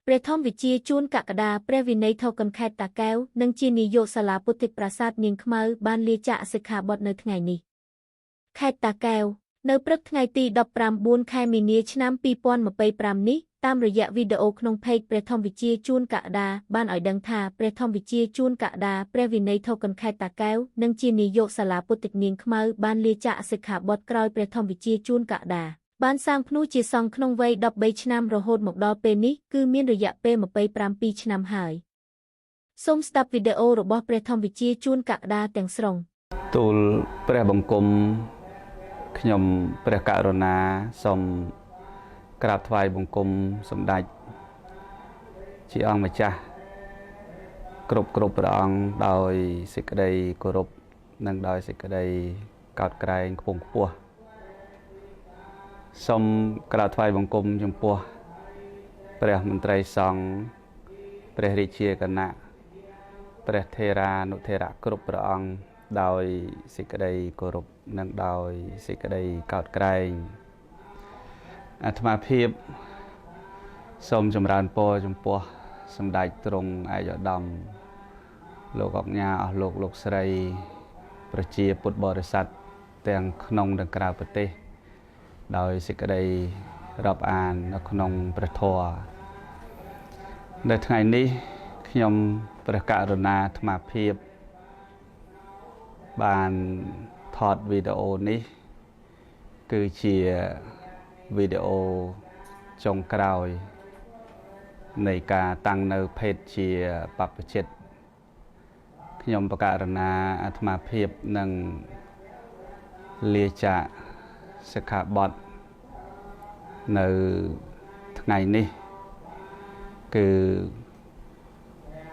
ព្រះធម្មវិជាជួនកក្កដាព្រះវិន័យថោកនខេត្តតាកែវនិងជានាយកសាលាពុទ្ធិកប្រាសាទនាងខ្មៅបានលាចាកសិក្ខាបទនៅថ្ងៃនេះខេត្តតាកែវនៅព្រឹកថ្ងៃទី15 ខែមីនាឆ្នាំ2025នេះតាមរយៈវីដេអូក្នុងเพจព្រះធម្មវិជាជួនកក្កដាបានឲ្យដឹងថាព្រះធម្មវិជាជួនកក្កដាព្រះវិន័យថោកនខេត្តតាកែវនិងជានាយកសាលាពុទ្ធិកនាងខ្មៅបានលាចាកសិក្ខាបទក្រោយព្រះធម្មវិជាជួនកក្កដាបានសាងភ្នោះជាសង្ឃក្នុងវ័យ13ឆ្នាំរហូតមកដល់ពេលនេះគឺមានរយៈពេល27ឆ្នាំហើយសូមស្ដាប់វីដេអូរបស់ព្រះធម្មវិជាជួនកក្កដាទាំងស្រុងទូលព្រះបង្គំខ្ញុំព្រះករុណាសូមក្រាបថ្វាយបង្គំសម្ដេចជាអង្គម្ចាស់គ្រប់ព្រះអង្គដោយសេចក្តីគោរពនិងដោយសេចក្តីកោតក្រែងខ្ពង់ខ្ពស់សូមក្រាបថ្វាយបង្គំចំពោះព្រះមន្ត្រីសង្ឃព្រះរាជាគណៈព្រះថេរានុថេរៈគ្រប់ព្រះអង្គដោយសេចក្តីគោរពនិងដោយសេចក្តីកោតក្រែងអាត្មាភាពសូមចម្រើនពរចំពោះសម្ដេចទ្រង់ឯកឧត្តមលោកអគ្គអស់លោកស្រីប្រជាពុទ្ធបរិស័ទទាំងក្នុងនិងក្រៅប្រទេសដោយសេចក្តីរាប់អាននៅក្នុងព្រះធម៌នៅថ្ងៃនេះខ្ញុំព្រះករុណាអាត្មាភាពបានថតវីដេអូនេះគឺជាវីដេអូចុងក្រោយនៃការតាំងនៅភេទជាបព្វជិតខ្ញុំព្រះករុណាអាត្មាភាពនឹងលាចាកសិក្ខាបទនៅថ្ងៃនេះគឺ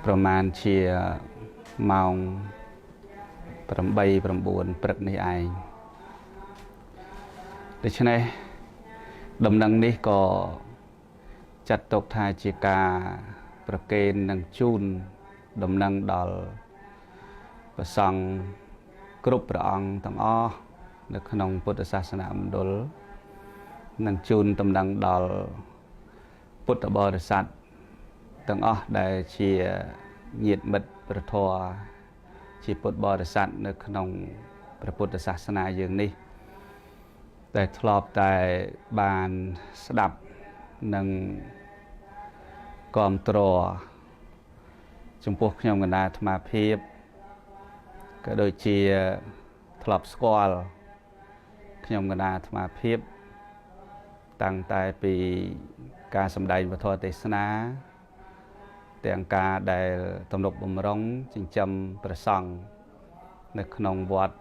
ប្រមាណជាម៉ោង8 9ព្រឹកនេះឯងដូច្នេះដំណឹងនេះក៏ចាត់ទុកថាជាការប្រគេននិងជូនដំណឹងដល់ព្រះសង្ឃគ្រប់ព្រះអង្គទាំងអស់នៅក្នុងពុទ្ធសាសនាមណ្ឌលនិងជូនដំណឹងដល់ពុទ្ធបរិស័ទទាំងអស់ដែលជាញាតិមិត្តព្រះធម៌ជាពុទ្ធបរិស័ទនៅក្នុងព្រះពុទ្ធសាសនាយើងនេះដែលធ្លាប់តែបានស្ដាប់និងគាំទ្រចំពោះខ្ញុំកណ្ដាលអាត្មាភាពក៏ដូចជាធ្លាប់ស្គាល់ខ្ញុំកណ្ដាលអាត្មាភាពតាំងតែពីការសម្ដែងពធទេសនាទាំងការដែលទំនុកបំរុងចិញ្ចឹមព្រះសង្ឃនៅក្នុងវត្ត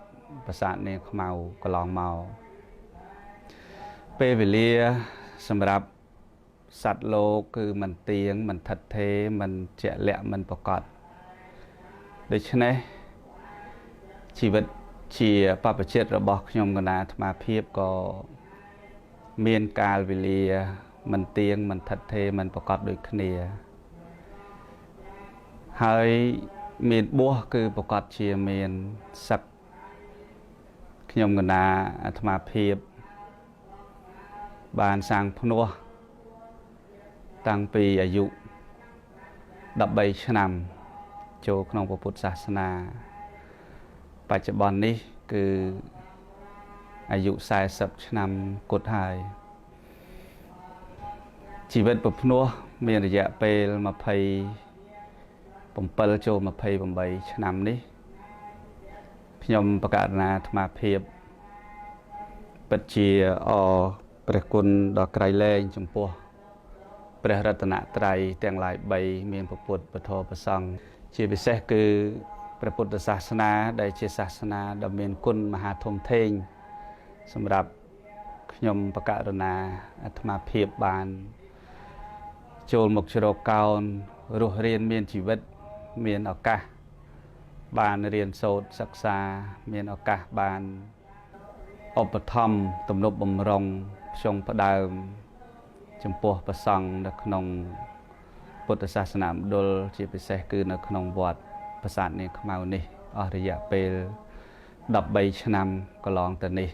ប្រាសាទនាងខ្មៅកន្លងមកពេលវេលាសម្រាប់សត្វលោកគឺមិនទៀងមិនថិតថេរមិនជាក់លាក់មិនប្រកបដូច្នេះជីវិតជាបព្វជិតរបស់ខ្ញុំកណ្ដាលអាត្មាភាពក៏មានកាលវេលាមិនទៀងមិនថិតថេរមិនប្រកបដូចគ្នាហើយមានបួសគឺប្រកបជាមានសឹកខ្ញុំកណ្ដាលអាត្មាភាពបានសាងភ្នោះតាំងពីអាយុ13ឆ្នាំចូលក្នុងពុទ្ធសាសនាបច្ចុប្បន្ននេះគឺអាយុ40ឆ្នាំគត់ហើយជីវិតប្រភ្នោះមានរយៈពេល27ចូល28ឆ្នាំនេះខ្ញុំប្រកាសណាអាត្មាភាពពិតជាព្រះគុណដ៏ក្រៃលែងចំពោះព្រះរតនត្រ័យទាំងឡាយ3មានពុទ្ធពធប្រសង្ឃជាពិសេសគឺព្រះពុទ្ធសាសនាដែលជាសាសនាដ៏មានគុណមហាធំធេងសម្រាប់ខ្ញុំប្រកាសណាអាត្មាភាពបានចូលមកជ្រកកោនរស់រៀនមានជីវិតមានឱកាសបានរៀនសូត្រសិក្សាមានឱកាសបានឧបត្ថម្ភទំនុកបំរុងផ្ចង់ផ្ដើមចំពោះព្រះសង្ឃនៅក្នុងពុទ្ធសាសនាមណ្ឌលជាពិសេសគឺនៅក្នុងវត្តប្រាសាទនាងខ្មៅនេះអស់រយៈពេល13ឆ្នាំកន្លងទៅនេះ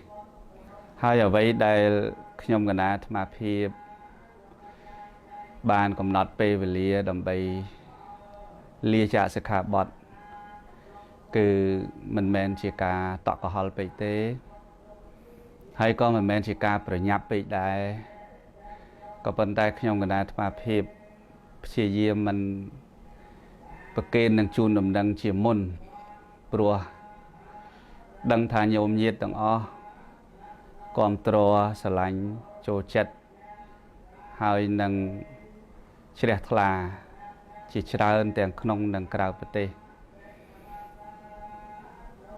ហើយអ្វីដែលខ្ញុំកណាអាត្មាភាព បានកំណត់ពេលវេលាដើម្បីលាចាកសិក្ខាបទគឺមិនមែនជាការតក់កុហលពេកទេហើយក៏មិនមែនជាការប្រញាប់ពេកដែរក៏ប៉ុន្តែខ្ញុំកណាអាត្មាភាពព្យាយាមមិនប្រកេននឹងជូនដំណឹងជាមុនព្រោះដឹងថាញោមញាតិទាំងអស់គាំទ្រស្រឡាញ់ចូលចិត្តហើយនឹងជ្រះថ្លាជាច្រើនទាំងក្នុងនិងក្រៅប្រទេស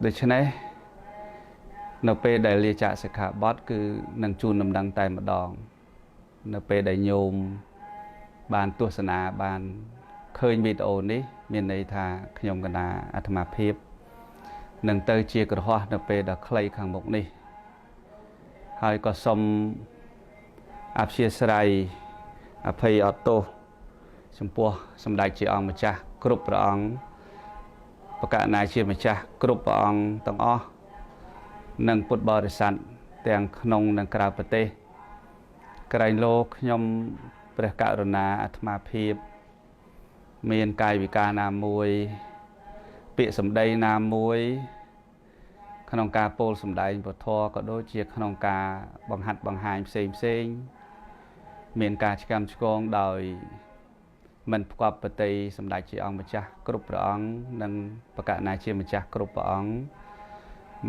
ដូច្នេះនៅពេលដែលលាចាកសិក្ខាបទគឺនឹងជូនដំណឹងតែម្ដងនៅពេលដែលញោមបានទស្សនាបានឃើញវីដេអូនេះមានន័យថាខ្ញុំកណាអាត្មាភាពនឹងទៅជាក្រហមនៅពេលដ៏ខ្លីខាងមុខនេះហើយក៏សូមអព្យាស្រ័យអភ័យអត់ទោសចំពោះសម្ដេចជាអង្គម្ចាស់គ្រប់ព្រះអង្គបកណាជាម្ចាស់គ្រប់ព្រះអង្គទាំងអស់និងពុទ្ធបរិស័ទទាំងក្នុងនិងក្រៅប្រទេសក្រែងលោកខ្ញុំព្រះករុណាអាត្មាភាពមានកាយវិការណាមួយពាក្យសម្ដីណាមួយក្នុងការពោលសម្ដែងពធក៏ដូចជាក្នុងការបង្ហាត់បង្ហាញផ្សេងមានការឆ្កាំឆ្គងដោយមិនផ្គប់ប្រតិសម្ដេចជាអង្គម្ចាស់គ្រប់ព្រះអង្គនិងបកណាជាម្ចាស់គ្រប់ព្រះអង្គ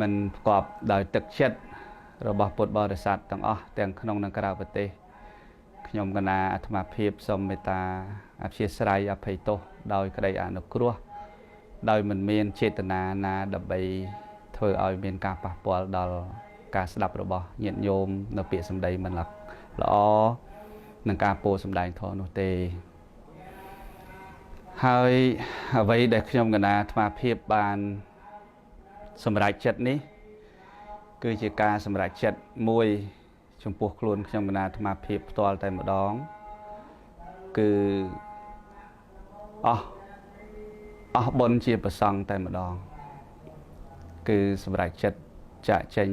មិនផ្គប់ដោយទឹកចិត្តរបស់ពុទ្ធបរិស័ទទាំងអស់ទាំងក្នុងនិងក្រៅប្រទេសខ្ញុំកណាអាត្មាភាពសូមមេត្តាអព្យាស្រ័យអភ័យទោសដោយក្តីអនុគ្រោះដោយមិនមានចេតនាណាដើម្បីធ្វើឲ្យមានការប៉ះពាល់ដល់ការស្ដាប់របស់ញាតិញោមនៅពាក្យសម្ដីមិនល្អនឹងការពោលសម្ដែងធម៌នោះទេហើយអ្វីដែលខ្ញុំកណាអាត្មាភាពបានសម្រេចចិត្តនេះគឺជាការសម្រេចចិត្តមួយចំពោះខ្លួនខ្ញុំកណាអាត្មាភាពផ្ទាល់តែម្ដងគឺអស់បុណ្យជាប្រសង់តែម្ដងគឺសម្រេចចិត្តចាក់ចេញ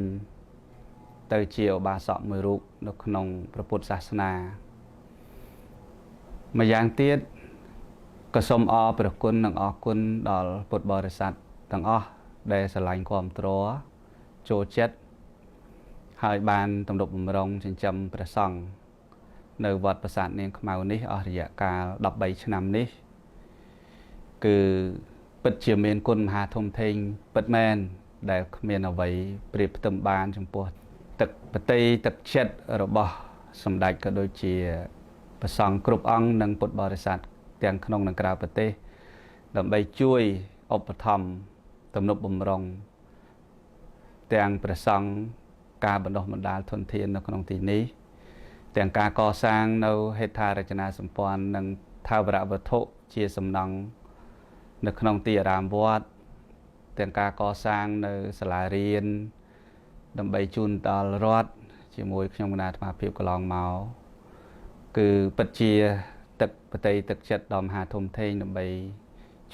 ទៅជាឧបាសកមួយរូបនៅក្នុងព្រះពុទ្ធសាសនាម្យ៉ាងទៀតក៏សូមអរព្រះគុណនិងអរគុណដល់ពុទ្ធបរិស័ទទាំងអស់ដែលស្រឡាញ់គាំទ្រចូលចិត្តហើយបានទំនុកបម្រុងចិញ្ចឹមព្រះសង្ឃនៅវត្តប្រាសាទនាងខ្មៅនេះអស់រយៈកាល13ឆ្នាំនេះគឺពិតជាមានគុណមហាធំធេងពិតមែនដែលគ្មានអ្វីប្រៀបផ្ទឹមបានចំពោះទឹកបតីទឹកចិត្តរបស់សម្ដេចក៏ដូចជាព្រះសង្ឃគ្រប់អង្គនិងពុទ្ធបរិស័ទទាំងក្នុងនិងក្រៅប្រទេសដើម្បីជួយឧបត្ថម្ភទំនុកបម្រុងទាំងព្រះសង្ឃការបណ្ដុះបណ្ដាលធនធាននៅក្នុងទីនេះទាំងការកសាងនៅហេដ្ឋារចនាសម្ព័ន្ធនិងថាវរវត្ថុជាសំណង់នៅក្នុងទីអារាមវត្តទាំងការកសាងនៅសាលារៀនដើម្បីជូនដល់រដ្ឋជាមួយខ្ញុំគណៈអាត្មាភាពកន្លងមកគឺពិតជាទឹកបតីទឹកចិត្តដ៏មហាធំធេងដើម្បី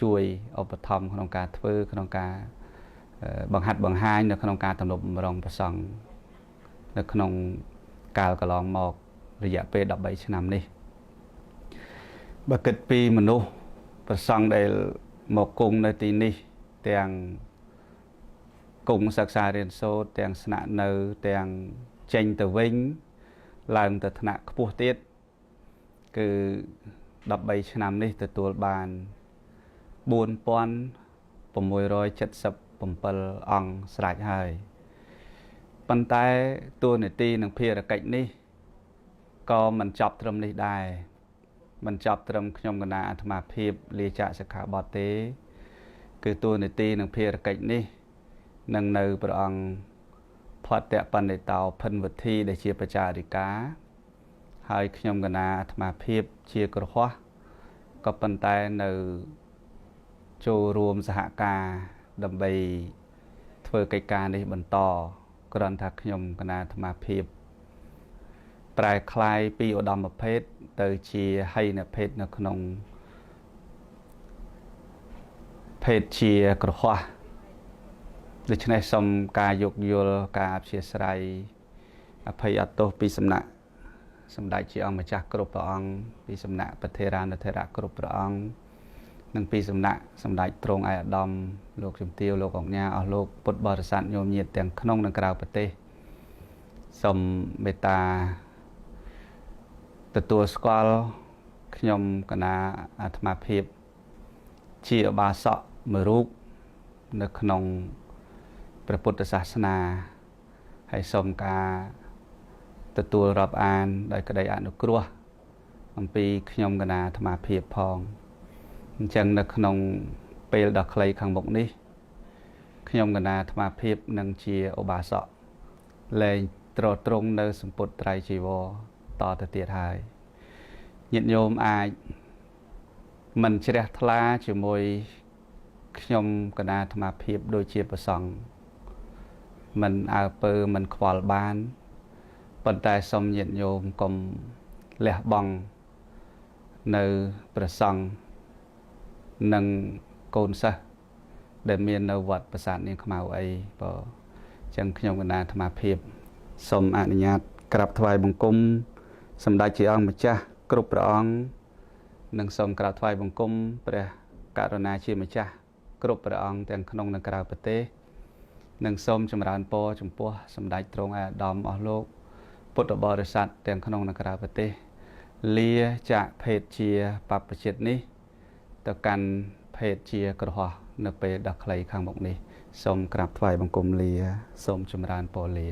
ជួយឧបត្ថម្ភក្នុងការធ្វើក្នុងការបង្ហាត់បង្ហាញនៅក្នុងការទំនុកបម្រុងព្រះសង្ឃនៅក្នុងកាលកន្លងមករយៈពេល13ឆ្នាំនេះបើគិតពីមនុស្សព្រះសង្ឃដែលមកគង់នៅទីនេះទាំងគង់សិក្សារៀនសូត្រទាំងស្នាក់នៅទាំងចេញទៅវិញឡើងទៅថ្នាក់ខ្ពស់ទៀតគឺ13ឆ្នាំនេះទទួលបាន4677អង្គស្រេចហើយប៉ុន្តែតួនាទីនិងភារកិច្ចនេះក៏មិនចប់ត្រឹមនេះដែរមិនចប់ត្រឹមខ្ញុំគណៈអាត្មាភាពលាចាកសិក្ខាបទទេគឺតួនាទីនិងភារកិច្ចនេះនឹងនៅព្រះអង្គផតៈបណ្ឌិតោភិនវុធីដែលជាបច្ចារិកាហើយខ្ញុំគណៈអាត្មាភាពជាក្រហមក៏ប៉ុន្តែនៅចូលរួមសហការដើម្បីធ្វើកិច្ចការនេះបន្តគ្រាន់ថាខ្ញុំគណៈអាត្មាភាពប្រែคลายពីឧត្តមភេទទៅជាហីនភេទនៅក្នុងភេទជាក្រហមដូច្នេះសូមការយោគយល់ការអព្យាស្រ័យអភ័យអត់ទោសពីសំណាក់ សម្ដេចជាអង្គម្ចាស់គ្រប់ព្រះអង្គពីសំណាក់ប្រធេរានុធេរៈគ្រប់ព្រះអង្គនិងពីសំណាក់សម្ដេចទ្រង់ឯកឧត្តមលោកជំទាវលោកអង្គញាអស់លោកពុទ្ធបរិស័ទញោមញាតទាំងក្នុងនិងក្រៅប្រទេសសូមមេត្តាទទួលស្គាល់ខ្ញុំគណៈអាត្មាភាពជាឧបាសកមួយរូបនៅក្នុងព្រះពុទ្ធសាសនាហើយសូមការទទួលរាប់អានដោយក្តីអនុគ្រោះអំពីខ្ញុំគណៈអាត្មាភាពផងអញ្ចឹងនៅក្នុងពេលដ៏ខ្លីខាងមុខនេះខ្ញុំគណៈអាត្មាភាពនឹងជាឧបាសកលែងទ្រទ្រង់នៅសម្ពុទ្ធត្រៃជីវរតទៅទៀតហើយញាតិញោមអាចមិនជ្រះថ្លាជាមួយខ្ញុំគណៈអាត្មាភាពដូចជាប្រសង់មិនអើពើមិនខ្វល់បានប៉ុន្តែសូមញាតិញោមកុំលះបង់នៅប្រសង់និងកូនសិស្សដែលមាននៅវត្តប្រាសាទនាងខ្មៅអីបើអញ្ចឹងខ្ញុំគណៈអាត្មាភាពសូមអនុញ្ញាតក្រាបថ្វាយបង្គំសម្ដេចជាអង្គម្ចាស់គ្រប់ព្រះអង្គនិងសូមក្រាបថ្វាយបង្គំព្រះករុណាជាម្ចាស់គ្រប់ព្រះអង្គទាំងក្នុងនិងក្រៅប្រទេសនិងសូមចម្រើនពរចំពោះសម្ដេចទ្រង់ឯកឧត្តមអស់លោកពុទ្ធបរិស័ទទាំងក្នុងនិងក្រៅប្រទេសលាចាកភេទជាបព្វជិតនេះទៅកាន់ភេទជាក្រហមនៅពេលដ៏ខ្លីខាងមុខនេះសូមក្រាបថ្វាយបង្គំលាសូមចម្រើនពរលា